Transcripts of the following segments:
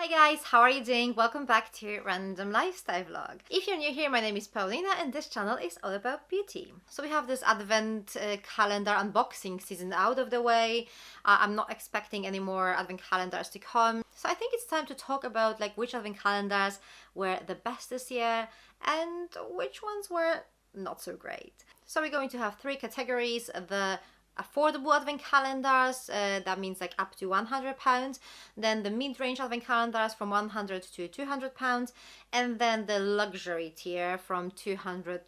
Hi guys, how are you doing? Welcome back to Random Lifestyle Vlog. If you're new here, my name is Paulina and this channel is all about beauty. So we have this advent calendar unboxing season out of the way. I'm not expecting any more advent calendars to come. So I think it's time to talk about which advent calendars were the best this year and which ones were not so great. So we're going to have three categories: the affordable advent calendars, that means up to £100, then the mid-range advent calendars from £100 to £200, and then the luxury tier from £200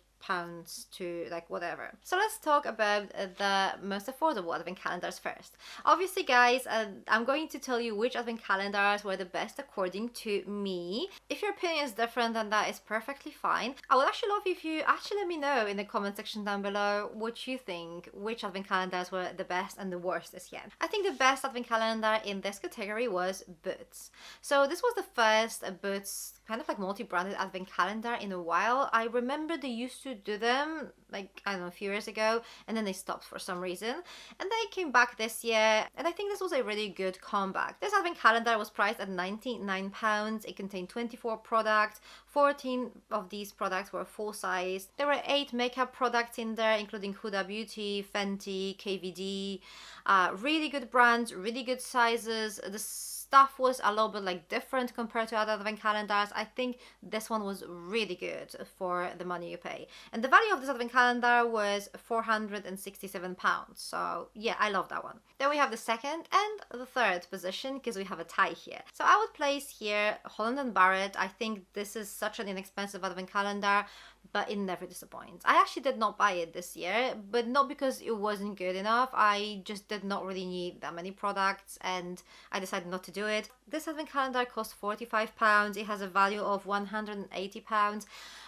to whatever. So let's talk about the most affordable advent calendars first. Obviously guys, I'm going to tell you which advent calendars were the best according to me. If your opinion is different, then that is perfectly fine. I would actually love if you let me know in the comment section down below what you think, which advent calendars were the best and the worst this year. I think the best advent calendar in this category was Boots. So this was the first Boots kind of multi-branded advent calendar in a while. I remember they used to do them I don't know, a few years ago, and then they stopped for some reason, and they came back this year, and I think this was a really good comeback. This advent calendar was priced at £99. It contained 24 products. 14 of these products were full size. There were 8 makeup products in there, including Huda Beauty, Fenty, KVD. Really good brands, really good sizes. The stuff was a little bit different compared to other advent calendars. I think this one was really good for the money you pay. And the value of this advent calendar was £467. So yeah, I love that one. Then we have the second and the third position because we have a tie here. So I would place here Holland & Barrett. I think this is such an inexpensive advent calendar, but it never disappoints. I actually did not buy it this year, but not because it wasn't good enough. I just did not really need that many products and I decided not to do it. This advent calendar cost £45. It has a value of £180.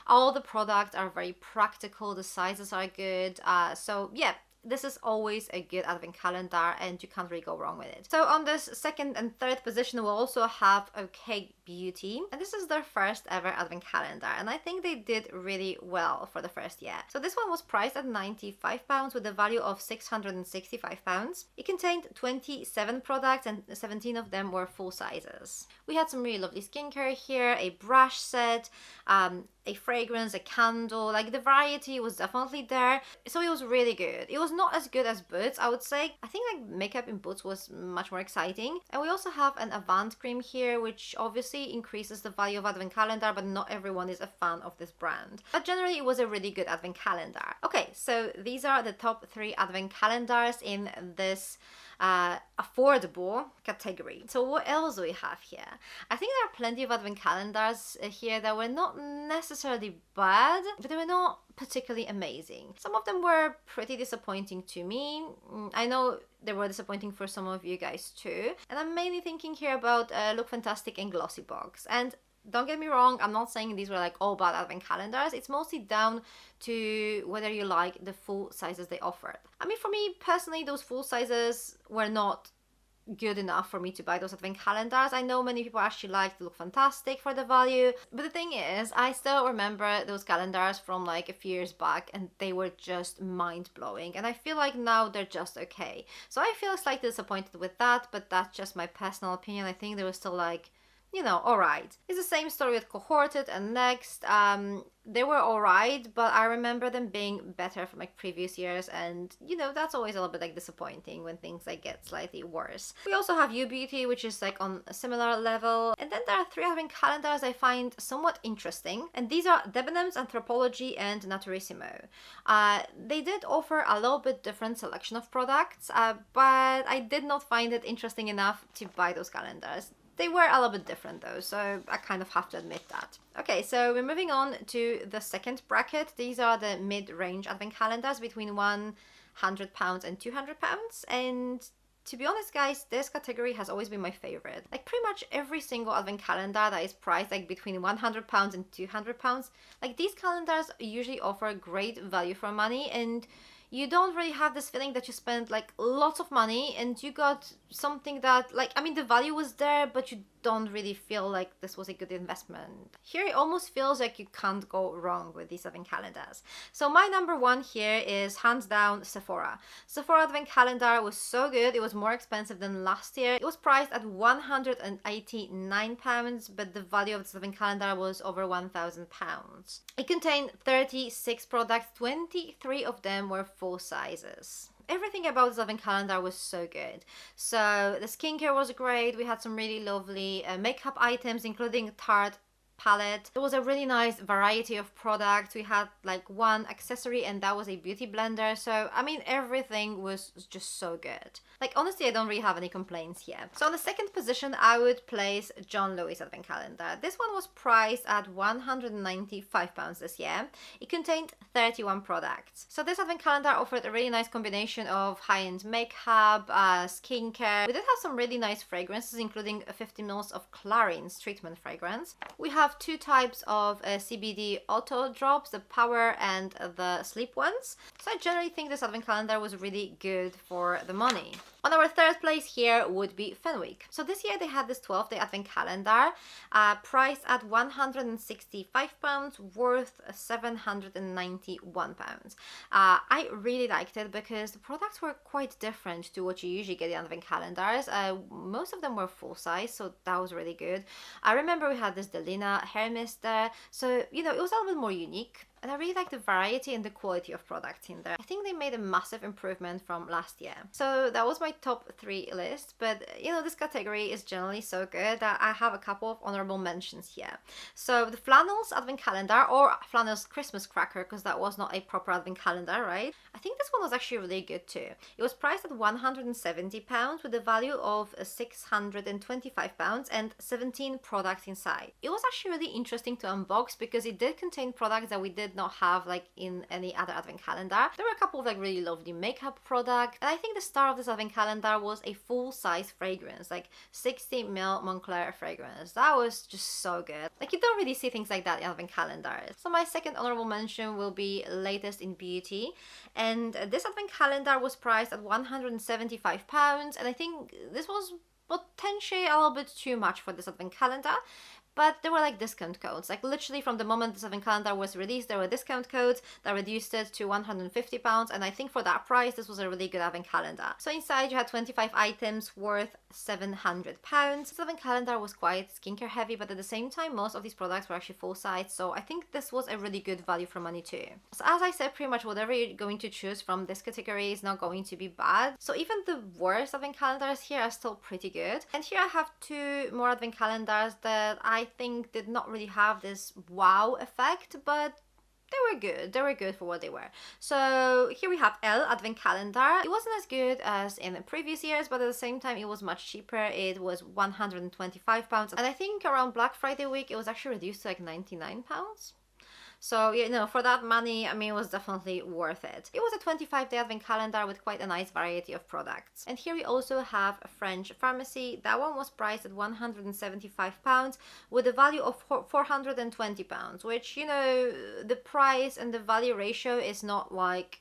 All the products are very practical. The sizes are good. So yeah, this is always a good advent calendar and you can't really go wrong with it. So on this second and third position, we'll also have OK Beauty, and this is their first ever advent calendar, and I think they did really well for the first year. So this one was priced at £95 with a value of £665. It contained 27 products and 17 of them were full sizes. We had some really lovely skincare here, a brush set, a fragrance, a candle. The variety was definitely there, so it was really good. It was not as good as Boots, I would say. I think makeup in Boots was much more exciting. And we also have an Avant cream here, which obviously increases the value of advent calendar, but not everyone is a fan of this brand. But generally it was a really good advent calendar. Okay, so these are the top 3 advent calendars in this affordable category. So what else do we have here? I think there are plenty of advent calendars here that were not necessarily bad, but they were not particularly amazing. Some of them were pretty disappointing to me. I know they were disappointing for some of you guys too. And I'm mainly thinking here about Look Fantastic and Glossy Box. And don't get me wrong, I'm not saying these were all bad advent calendars. It's mostly down to whether you like the full sizes they offered. I mean, for me personally, those full sizes were not good enough for me to buy those advent calendars. I know many people actually like to Look Fantastic for the value, but the thing is, I still remember those calendars from a few years back and they were just mind-blowing, and I feel like now they're just okay. So I feel slightly disappointed with that, but that's just my personal opinion. I think they were still alright. It's the same story with Cohorted and Next. They were alright, but I remember them being better from previous years, and that's always a little bit disappointing when things get slightly worse. We also have You Beauty, which is on a similar level. And then there are 3 advent calendars I find somewhat interesting, and these are Debenhams, Anthropologie and Naturissimo. They did offer a little bit different selection of products, but I did not find it interesting enough to buy those calendars. They were a little bit different though, so I kind of have to admit that. Okay, so we're moving on to the second bracket. These are the mid-range advent calendars between £100 and £200. And to be honest guys, this category has always been my favorite. Pretty much every single advent calendar that is priced between £100 and £200, these calendars usually offer great value for money, and you don't really have this feeling that you spent like lots of money and you got something that, like, I mean, the value was there, but you don't really feel like this was a good investment. Here it almost feels like you can't go wrong with these advent calendars. So my number one here is hands down Sephora. Sephora advent calendar was so good. It was more expensive than last year. It was priced at £189, but the value of this advent calendar was over £1,000. It contained 36 products, 23 of them were full sizes. Everything about this advent calendar was so good. So the skincare was great. We had some really lovely makeup items, including Tarte palette. There was a really nice variety of products. We had like one accessory and that was a beauty blender. So I mean, everything was just so good. Like, honestly, I don't really have any complaints here. So on the second position, I would place John Lewis advent calendar. This one was priced at £195 this year. It contained 31 products. So this advent calendar offered a really nice combination of high-end makeup, skincare. We did have some really nice fragrances, including 50 ml of Clarins treatment fragrance. We have two types of CBD auto drops, the power and the sleep ones. So I generally think this advent calendar was really good for the money. On our third place here would be Fenwick. So this year they had this 12-day advent calendar, priced at £165, worth £791. I really liked it because the products were quite different to what you usually get in advent calendars. Most of them were full size, so that was really good. I remember we had this Delina hair mist there, so you know, it was a little bit more unique. And I really like the variety and the quality of products in there. I think they made a massive improvement from last year. So that was my top 3 list. But you know, this category is generally so good that I have a couple of honorable mentions here. So the Flannels advent calendar, or Flannels Christmas cracker, because that was not a proper advent calendar, right? I think this one was actually really good too. It was priced at £170 with a value of £625 and 17 products inside. It was actually really interesting to unbox because it did contain products that we did not have like in any other advent calendar. There were a couple of like really lovely makeup products, and I think the star of this advent calendar was a full-size fragrance, like 60ml Moncler fragrance. That was just so good. Like, you don't really see things like that in advent calendars. So my second honorable mention will be Latest in Beauty, and this advent calendar was priced at £175, and I think this was potentially a little bit too much for this advent calendar. But there were like discount codes. Like, literally from the moment this advent calendar was released, there were discount codes that reduced it to £150. And I think for that price, this was a really good advent calendar. So inside you had 25 items worth £700. This advent calendar was quite skincare heavy, but at the same time, most of these products were actually full size. So I think this was a really good value for money too. So as I said, pretty much whatever you're going to choose from this category is not going to be bad. So even the worst advent calendars here are still pretty good. And here I have 2 more advent calendars that I think did not really have this wow effect, but they were good. They were good for what they were. So here we have Elle advent calendar. It wasn't as good as in the previous years, but at the same time it was much cheaper. It was £125, and I think around Black Friday week it was actually reduced to like £99. So, you know, for that money, I mean, it was definitely worth it. It was a 25-day advent calendar with quite a nice variety of products. And here we also have a French pharmacy. That one was priced at £175 with a value of £420, which, you know, the price and the value ratio is not like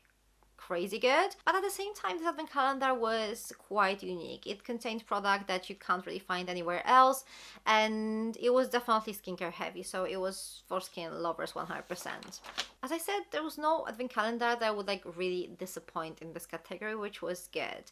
crazy good, but at the same time this advent calendar was quite unique. It contained product that you can't really find anywhere else, and it was definitely skincare heavy, so it was for skin lovers 100%. As I said, there was no advent calendar that would like really disappoint in this category, which was good.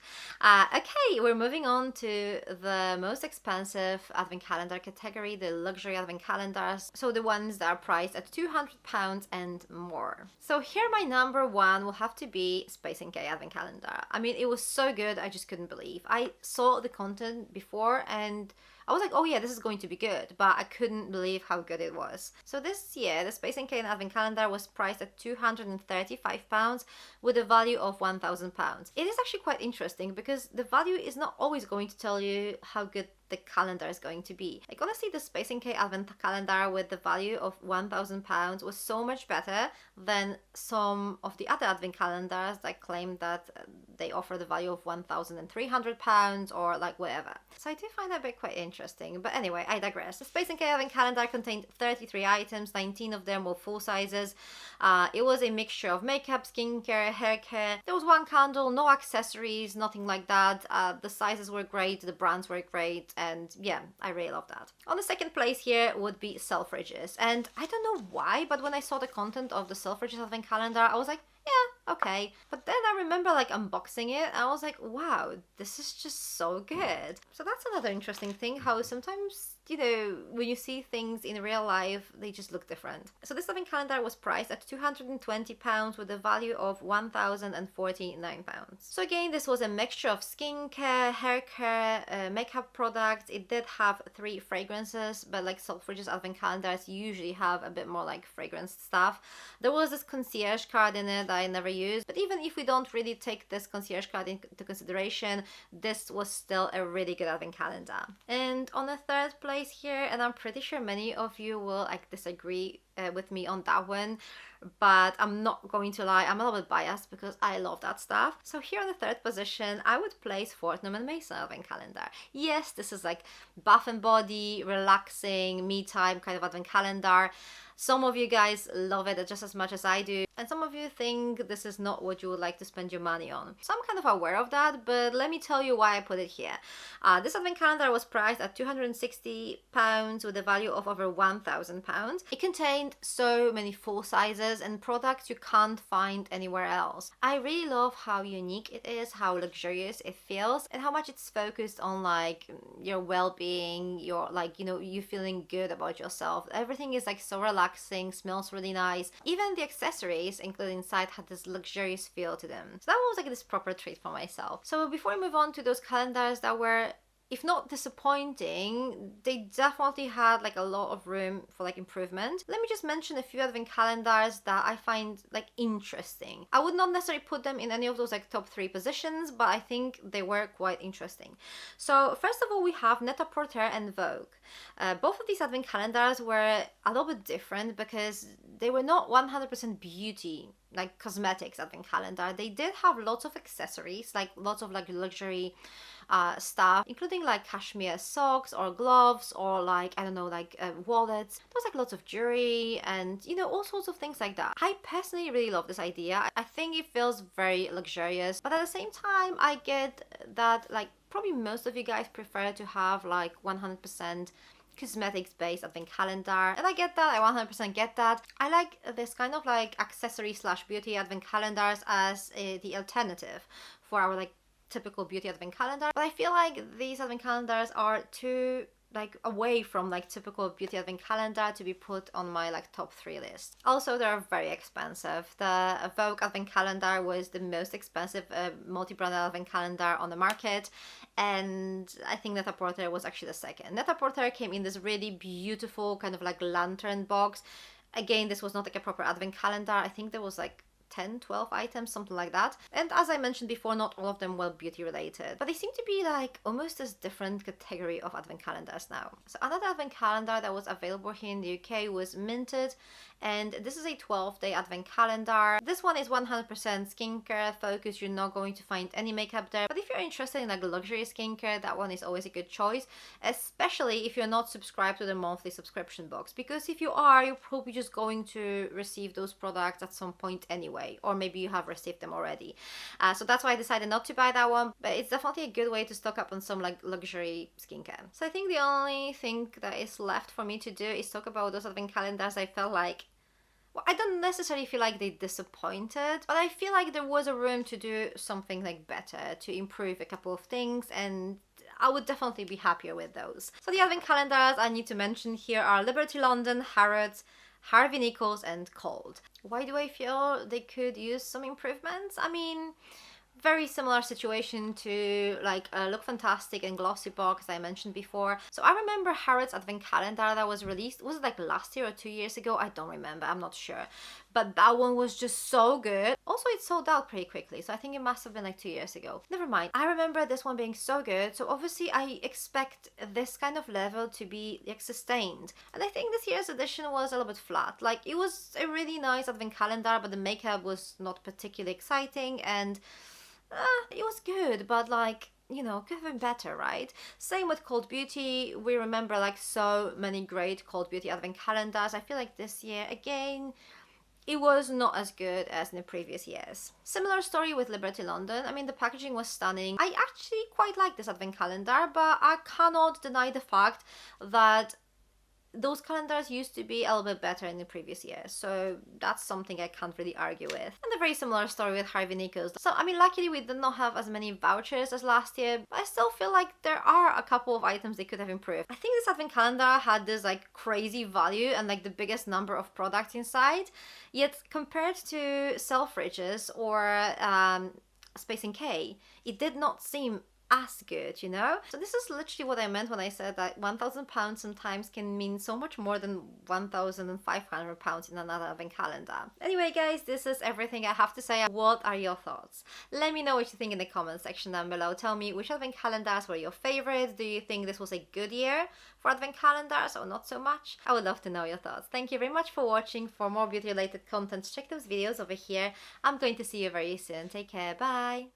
Okay, we're moving on to the most expensive advent calendar category, the luxury advent calendars, so the ones that are priced at £200 and more. So here my number one will have to be Space NK advent calendar. I mean, it was so good, I just couldn't believe. I saw the content before and I was like, oh yeah, this is going to be good, but I couldn't believe how good it was. So this year, the Space NK advent calendar was priced at £235 with a value of £1,000. It is actually quite interesting because the value is not always going to tell you how good the calendar is going to be. Like honestly, the Space NK advent calendar with the value of £1,000 was so much better than some of the other advent calendars that claim that they offer the value of £1,300 or like whatever. So I do find that bit quite interesting. But anyway, I digress. The Space NK advent calendar contained 33 items, 19 of them were full sizes. It was a mixture of makeup, skincare, hair care. There was one candle, no accessories, nothing like that. The sizes were great, the brands were great, and yeah, I really love that. On the second place here would be Selfridges, and I don't know why, but when I saw the content of the Selfridges advent calendar, I was like, yeah, okay. But then I remember like unboxing it, and I was like, wow, this is just so good. So that's another interesting thing, how sometimes, you know, when you see things in real life, they just look different. So this advent calendar was priced at £220 with a value of £1,049. So again, this was a mixture of skincare, hair care, makeup products. It did have 3 fragrances, but like Selfridges advent calendars usually have a bit more like fragrance stuff. There was this concierge card in it that I never used, but even if we don't really take this concierge card into consideration, this was still a really good advent calendar. And on the third place here, and I'm pretty sure many of you will like disagree with me on that one, but I'm not going to lie, I'm a little bit biased because I love that stuff. So here on the third position, I would place Fortnum & Mason advent calendar. Yes, this is like bath and body, relaxing, me time kind of advent calendar. Some of you guys love it just as much as I do, and some of you think this is not what you would like to spend your money on. So I'm kind of aware of that, but let me tell you why I put it here. This advent calendar was priced at £260 with a value of over £1,000. It contained so many full sizes and products you can't find anywhere else. I really love how unique it is, how luxurious it feels, and how much it's focused on like your well-being, your like, you know, you feeling good about yourself. Everything is like so relaxing, smells really nice. Even the accessories included inside had this luxurious feel to them. So that was like this proper treat for myself. So before we move on to those calendars that were, if not disappointing, they definitely had like a lot of room for like improvement. Let me just mention a few advent calendars that I find like interesting. I would not necessarily put them in any of those like top 3 positions, but I think they were quite interesting. So first of all, we have Net-a-Porter and Vogue. Both of these advent calendars were a little bit different because they were not 100% beauty, like cosmetics advent calendar. They did have lots of accessories, like lots of like luxury stuff, including like cashmere socks or gloves or like, I don't know, like wallets. There was like lots of jewelry and, you know, all sorts of things like that. I personally really love this idea. I think it feels very luxurious, but at the same time, I get that like probably most of you guys prefer to have like 100% cosmetics based advent calendar, and I get that. I 100% get that. I like this kind of like accessory slash beauty advent calendars as the alternative for our like typical beauty advent calendar, but I feel like these advent calendars are too like away from like typical beauty advent calendar to be put on my like top 3 list. Also, they're very expensive. The Vogue advent calendar was the most expensive multi-branded advent calendar on the market, and I think Net-a-Porter was actually the second. Net-a-Porter came in this really beautiful kind of like lantern box. Again, this was not like a proper advent calendar. I think there was like 10, 12 items, something like that. And as I mentioned before, not all of them were beauty related, but they seem to be like almost this different category of advent calendars now. So another advent calendar that was available here in the UK was Minted, and this is a 12-day advent calendar. This one is 100% skincare focused. You're not going to find any makeup there, but if you're interested in like luxury skincare, that one is always a good choice, especially if you're not subscribed to the monthly subscription box, because if you are, you're probably just going to receive those products at some point anyway, or maybe you have received them already. So that's why I decided not to buy that one, but it's definitely a good way to stock up on some like luxury skincare. So I think the only thing that is left for me to do is talk about those advent calendars I felt like, well, I don't necessarily feel like they disappointed, but I feel like there was a room to do something like better, to improve a couple of things, and I would definitely be happier with those. So the advent calendars I need to mention here are Liberty London, Harrods, Harvey Nichols and Cold. Why do I feel they could use some improvements? I mean, very similar situation to like Look Fantastic and Glossy Box I mentioned before. So I remember Harrods Advent Calendar that was released, was it like last year or 2 years ago? I don't remember, I'm not sure. But that one was just so good. Also, it sold out pretty quickly, so I think it must have been like 2 years ago. Never mind. I remember this one being so good, so obviously I expect this kind of level to be like sustained. And I think this year's edition was a little bit flat. Like, it was a really nice advent calendar, but the makeup was not particularly exciting, and it was good, but like, you know, could have been better, right? Same with Cold Beauty. We remember like so many great Cold Beauty advent calendars. I feel like this year, again, it was not as good as in the previous years. Similar story with Liberty London. I mean, the packaging was stunning. I actually quite like this advent calendar, but I cannot deny the fact that those calendars used to be a little bit better in the previous years, so that's something I can't really argue with. And a very similar story with Harvey Nichols. So I mean, luckily we did not have as many vouchers as last year, but I still feel like there are a couple of items they could have improved. I think this advent calendar had this like crazy value and like the biggest number of products inside, yet compared to Selfridges or Space NK, it did not seem as good, you know? So this is literally what I meant when I said that £1,000 sometimes can mean so much more than £1,500 in another advent calendar. Anyway guys, this is everything I have to say. What are your thoughts? Let me know what you think in the comment section down below. Tell me which advent calendars were your favorites. Do you think this was a good year for advent calendars or not so much? I would love to know your thoughts. Thank you very much for watching. For more beauty related content, check those videos over here. I'm going to see you very soon. Take care. Bye.